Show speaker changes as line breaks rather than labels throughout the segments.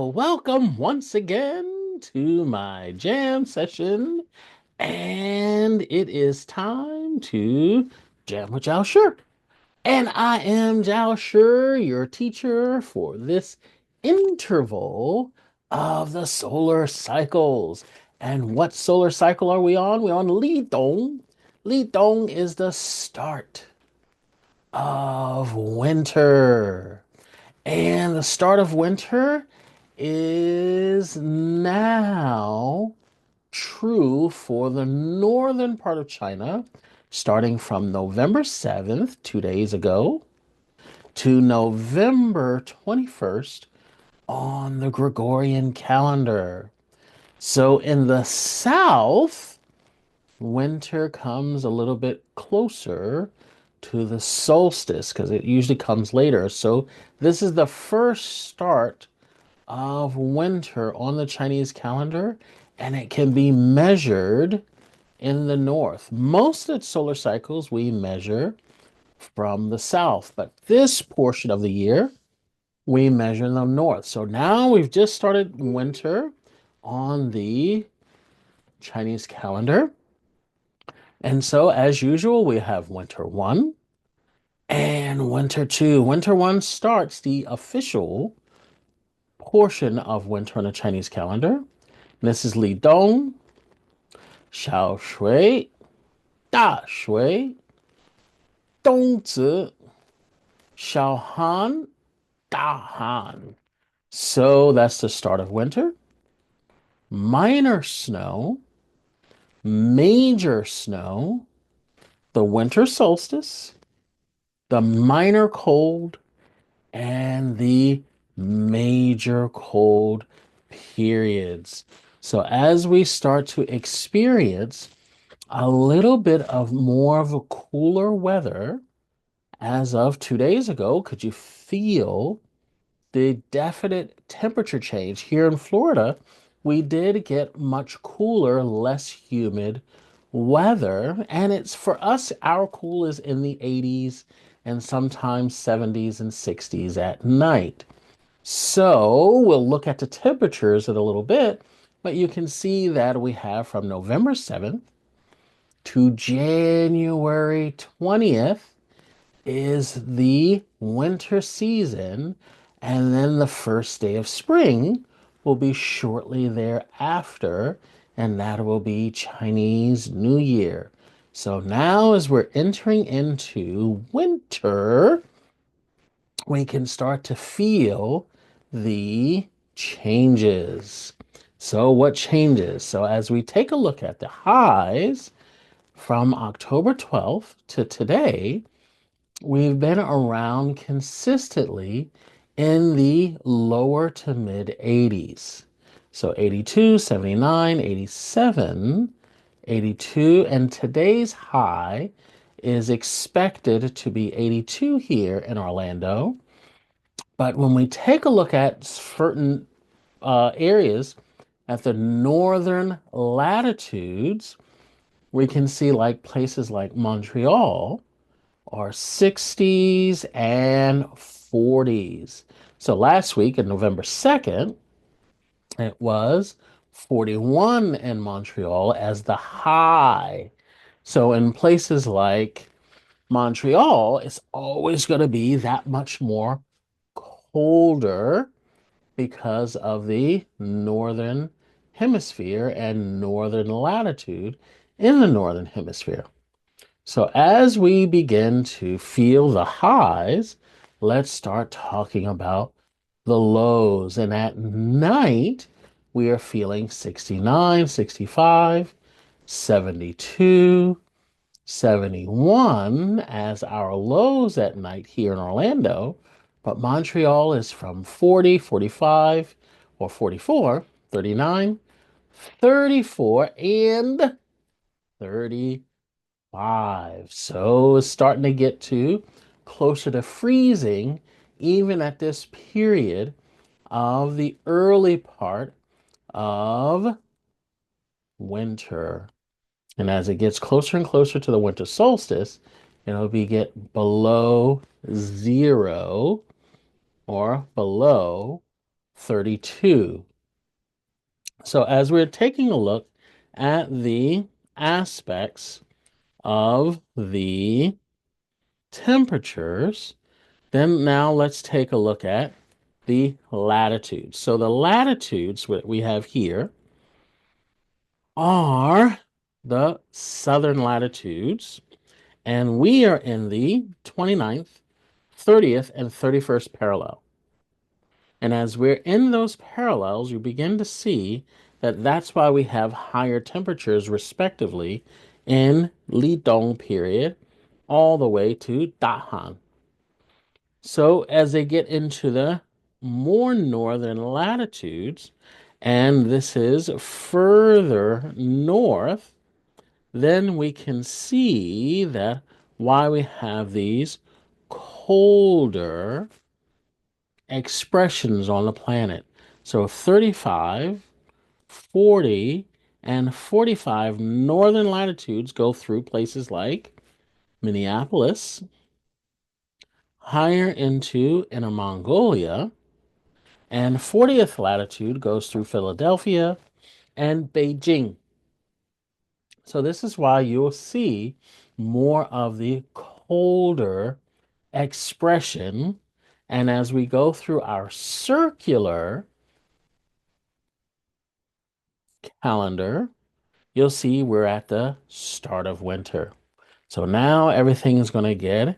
Well, welcome once again to my jam session, and it is time to jam with Jiao Shi. And I am Jiao Shi, your teacher for this interval of the solar cycles. And what solar cycle are we on? We're on Li Dong. Li Dong is the start of winter. And the start of winter is now true for the northern part of China, starting from November 7th, 2 days ago, to November 21st on the Gregorian calendar. So in the south, winter comes a little bit closer to the solstice because it usually comes later. So this is the first start of winter on the Chinese calendar, and it can be measured in the north. Most of the solar cycles we measure from the south, but this portion of the year we measure in the north. So now we've just started winter on the Chinese calendar. And so, as usual, we have winter one and winter two. Winter one starts the official portion of winter on the Chinese calendar. This is Li Dong, Xiao Shui, Da Shui, Dong Zi, Xiao Han, Da Han. So that's the start of winter. Minor snow, major snow, the winter solstice, the minor cold, and the major cold periods. So as we start to experience a little bit of more of a cooler weather as of 2 days ago, could you feel the definite temperature change? Here in Florida, we did get much cooler, less humid weather. And it's for us, our cool is in the 80s and sometimes 70s and 60s at night. So we'll look at the temperatures in a little bit, but you can see that we have from November 7th to January 20th is the winter season, and then the first day of spring will be shortly thereafter, and that will be Chinese New Year. So now, as we're entering into winter, we can start to feel the changes. So, what changes? So, as we take a look at the highs from October 12th to today, we've been around consistently in the lower to mid 80s. So 82, 79, 87, 82, and today's high is expected to be 82 here in Orlando. But when we take a look at certain areas at the northern latitudes, we can see like places like Montreal are 60s and 40s. So last week, on November 2nd, it was 41 in Montreal as the high. So in places like Montreal, it's always going to be that much more colder because of the northern hemisphere and northern latitude in the northern hemisphere. So as we begin to feel the highs, let's start talking about the lows. And at night, we are feeling 69, 65, 72, 71 as our lows at night here in Orlando. But Montreal is from 40, 45, or 44, 39, 34, and 35. So it's starting to get to closer to freezing, even at this period of the early part of winter. And as it gets closer and closer to the winter solstice, it'll be get below zero or below 32. So as we're taking a look at the aspects of the temperatures, then now let's take a look at the latitudes. So the latitudes that we have here are the southern latitudes, and we are in the 29th, 30th, and 31st parallel. And as we're in those parallels, you begin to see that that's why we have higher temperatures, respectively, in Lidong period all the way to Dahan. So as they get into the more northern latitudes, and this is further north, then we can see that why we have these colder expressions on the planet. So 35, 40, and 45 northern latitudes go through places like Minneapolis, higher into Inner Mongolia, and 40th latitude goes through Philadelphia and Beijing. So this is why you'll see more of the colder expression. And as we go through our circular calendar, you'll see we're at the start of winter. So now everything is going to get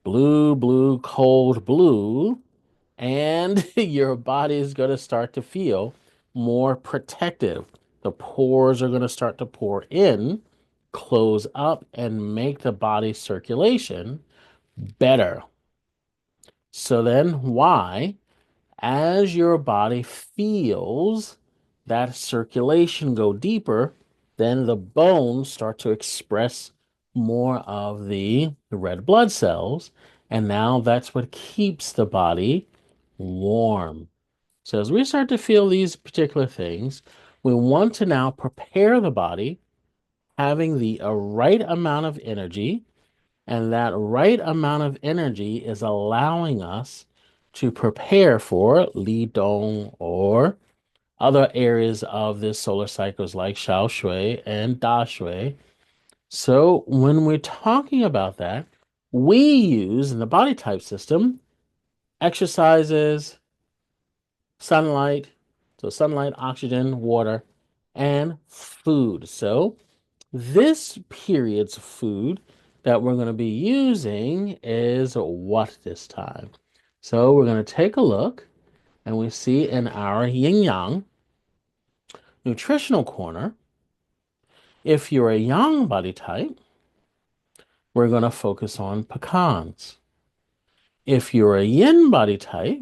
blue, blue, cold blue, and your body is going to start to feel more protective. The pores are going to start to pour in, close up, and make the body circulation better. So then, why? As your body feels that circulation go deeper, then the bones start to express more of the red blood cells. And now that's what keeps the body warm. So as we start to feel these particular things, we want to now prepare the body, having the right amount of energy, and that right amount of energy is allowing us to prepare for Li Dong or other areas of this solar cycles like Xiao Shui and Da Shui. So when we're talking about that, we use in the body type system exercises, sunlight, so sunlight, oxygen, water, and food. So this period's food that we're going to be using is what this time? So we're going to take a look and we see in our yin yang nutritional corner, if you're a yang body type, we're going to focus on pecans. If you're a yin body type,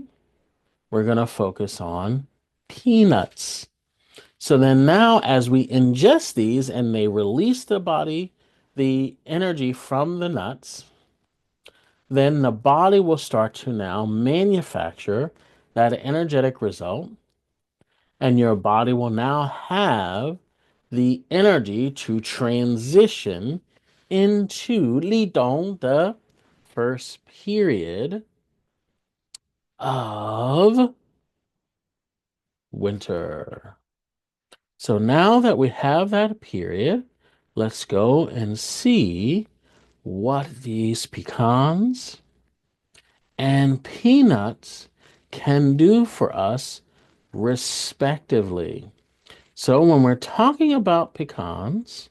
we're going to focus on peanuts. So then now as we ingest these and they release the body, the energy from the nuts, then the body will start to now manufacture that energetic result, and your body will now have the energy to transition into Li Dong, the first period of winter. So now that we have that period, let's go and see what these pecans and peanuts can do for us, respectively. So when we're talking about pecans,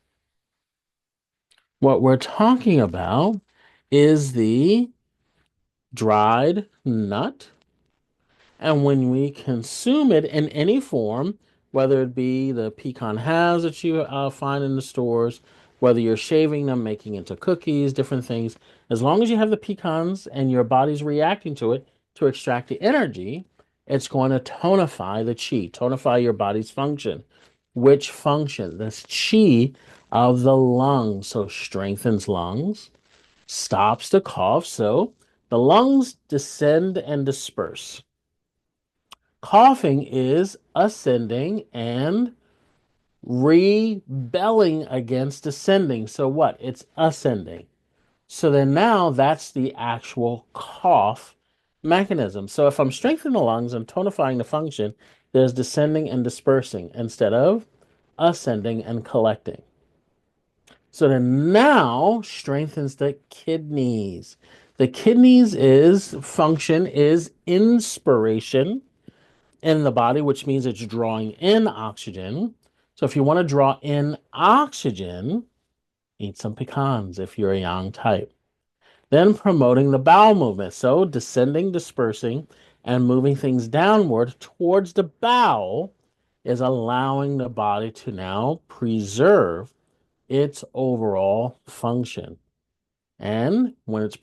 what we're talking about is the dried nut. And when we consume it in any form, whether it be the pecan halves that you find in the stores, whether you're shaving them, making into cookies, different things, as long as you have the pecans and your body's reacting to it to extract the energy, it's going to tonify the chi, tonify your body's function. Which function? This chi of the lungs. So strengthens lungs, stops the cough. So the lungs descend and disperse. Coughing is ascending and rebelling against descending. So what? It's ascending. So then now that's the actual cough mechanism. So if I'm strengthening the lungs and tonifying the function, there's descending and dispersing instead of ascending and collecting. So then now strengthens the kidneys. The kidneys is function is inspiration in the body, which means it's drawing in oxygen. So if you want to draw in oxygen, eat some pecans if you're a yang type. Then promoting the bowel movement. So descending, dispersing, and moving things downward towards the bowel is allowing the body to now preserve its overall function. And when it's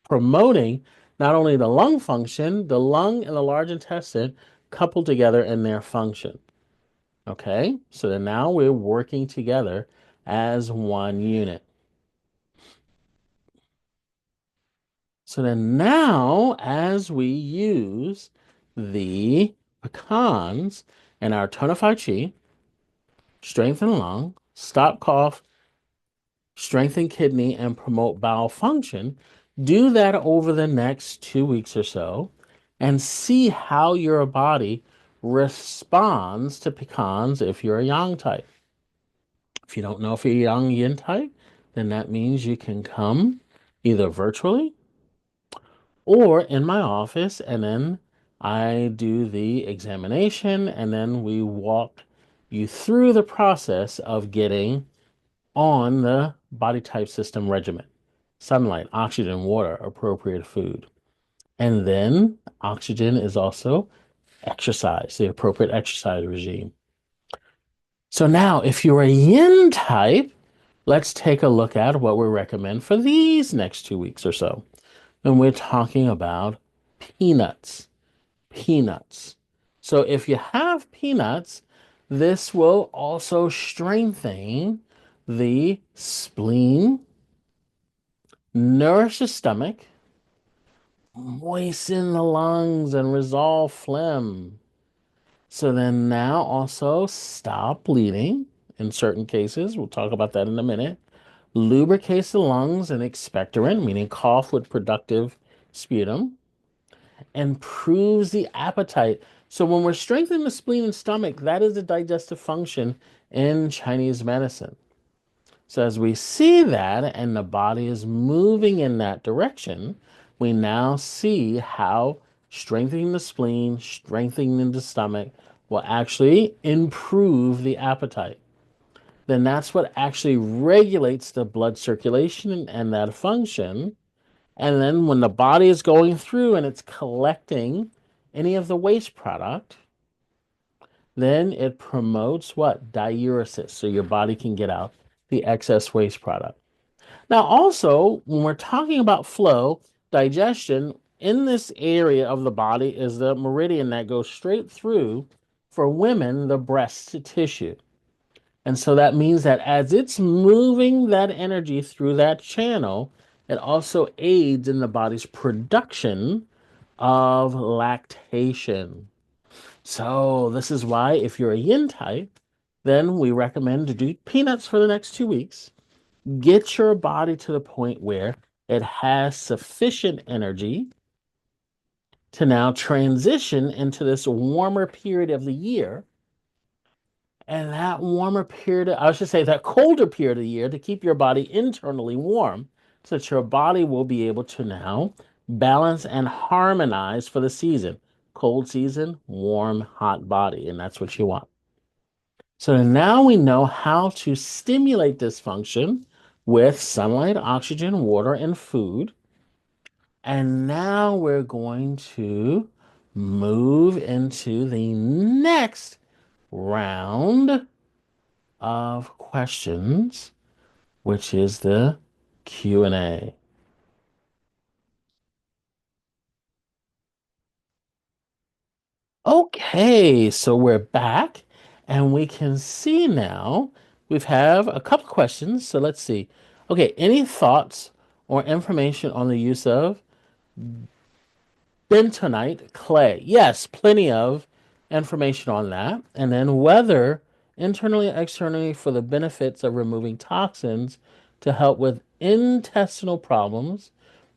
promoting not only the lung function, the lung and the large intestine couple together in their function. Okay, so then now we're working together as one unit. So then now, as we use the pecans and our tonified chi, strengthen lung, stop cough, strengthen kidney, and promote bowel function, do that over the next 2 weeks or so and see how your body responds to pecans if you're a yang type. If you don't know if you're a yang yin type, then that means you can come either virtually or in my office, and then I do the examination, and then we walk you through the process of getting on the body type system regimen: sunlight, oxygen, water, appropriate food. And then oxygen is also exercise, the appropriate exercise regime. So now, if you're a yin type, let's take a look at what we recommend for these next 2 weeks or so. And we're talking about peanuts. Peanuts. So if you have peanuts, this will also strengthen the spleen, nourish the stomach, moisten the lungs, and resolve phlegm. So then now also stop bleeding in certain cases. We'll talk about that in a minute. Lubricates the lungs and expectorant, meaning cough with productive sputum. Improves the appetite. So when we're strengthening the spleen and stomach, that is the digestive function in Chinese medicine. So as we see that and the body is moving in that direction, we now see how strengthening the spleen, strengthening the stomach will actually improve the appetite. Then that's what actually regulates the blood circulation and that function. And then when the body is going through and it's collecting any of the waste product, then it promotes what? Diuresis. So your body can get out the excess waste product. Now, also, when we're talking about flow, digestion, in this area of the body is the meridian that goes straight through, for women, the breast tissue. And so that means that as it's moving that energy through that channel, it also aids in the body's production of lactation. So this is why if you're a yin type, then we recommend to do peanuts for the next 2 weeks. Get your body to the point where it has sufficient energy to now transition into this warmer period of the year. And that warmer period, I should say that colder period of the year, to keep your body internally warm so that your body will be able to now balance and harmonize for the season. Cold season, warm, hot body, and that's what you want. So now we know how to stimulate this function with sunlight, oxygen, water, and food. And now we're going to move into the next round of questions, which is the Q&A. Okay, so we're back and we can see now we've have a couple questions. So let's see. Okay, any thoughts or information on the use of bentonite clay? Yes, plenty of information on that. And then whether internally and externally for the benefits of removing toxins to help with intestinal problems,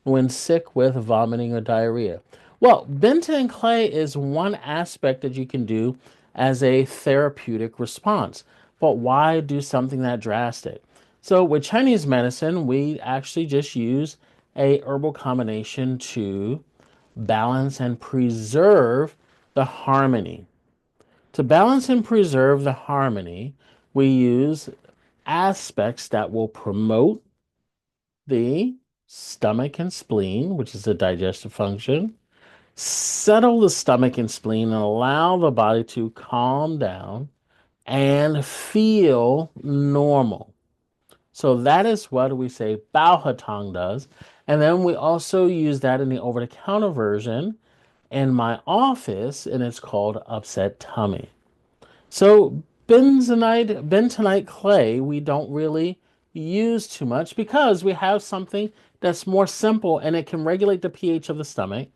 when sick with vomiting or diarrhea? Well, Benton clay is one aspect that you can do as a therapeutic response. But why do something that drastic? So with Chinese medicine, we actually just use a herbal combination to balance and preserve the harmony. To balance and preserve the harmony, we use aspects that will promote the stomach and spleen, which is the digestive function, settle the stomach and spleen, and allow the body to calm down and feel normal. So that is what we say Bao Hatang does. And then we also use that in the over the counter version in my office, and it's called upset tummy. So bentonite clay, we don't really use too much because we have something that's more simple and it can regulate the pH of the stomach,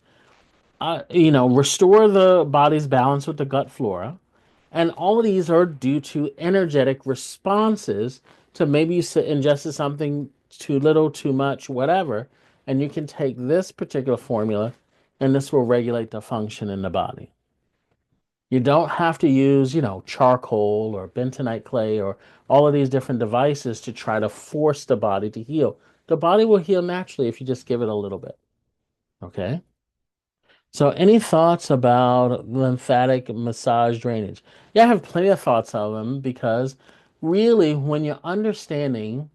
restore the body's balance with the gut flora. And all of these are due to energetic responses to maybe you ingested something too little, too much, whatever. And you can take this particular formula and this will regulate the function in the body. You don't have to use, charcoal or bentonite clay or all of these different devices to try to force the body to heal. The body will heal naturally if you just give it a little bit. Okay? So, any thoughts about lymphatic massage drainage? Yeah, I have plenty of thoughts of them because really, when you're understanding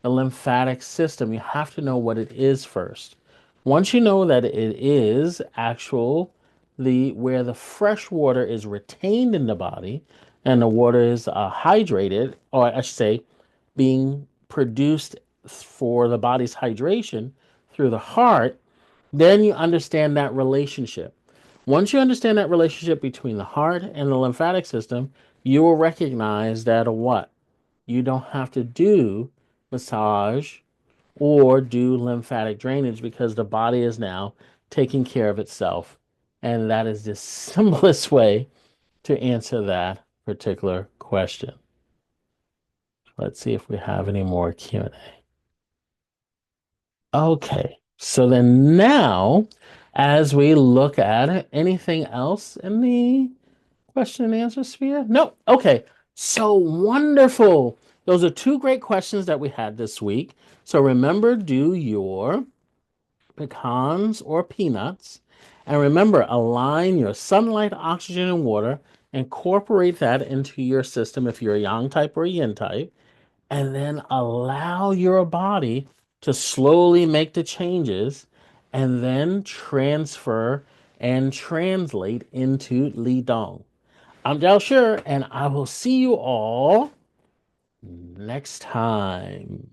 the lymphatic system, you have to know what it is first. Once you know that it is actual the where the fresh water is retained in the body and the water is hydrated, or I should say, being produced for the body's hydration through the heart, then you understand that relationship. Once you understand that relationship between the heart and the lymphatic system, you will recognize that what? You don't have to do massage or do lymphatic drainage because the body is now taking care of itself. And that is the simplest way to answer that particular question. Let's see if we have any more Q&A. Okay, so then now, as we look at anything else in the question and answer sphere? No. Okay, so wonderful. Those are two great questions that we had this week. So remember, do your pecans or peanuts. And remember, align your sunlight, oxygen, and water. Incorporate that into your system if you're a yang type or a yin type and then allow your body to slowly make the changes and then transfer and translate into Li Dong. I'm Jiao Shi, and I will see you all next time.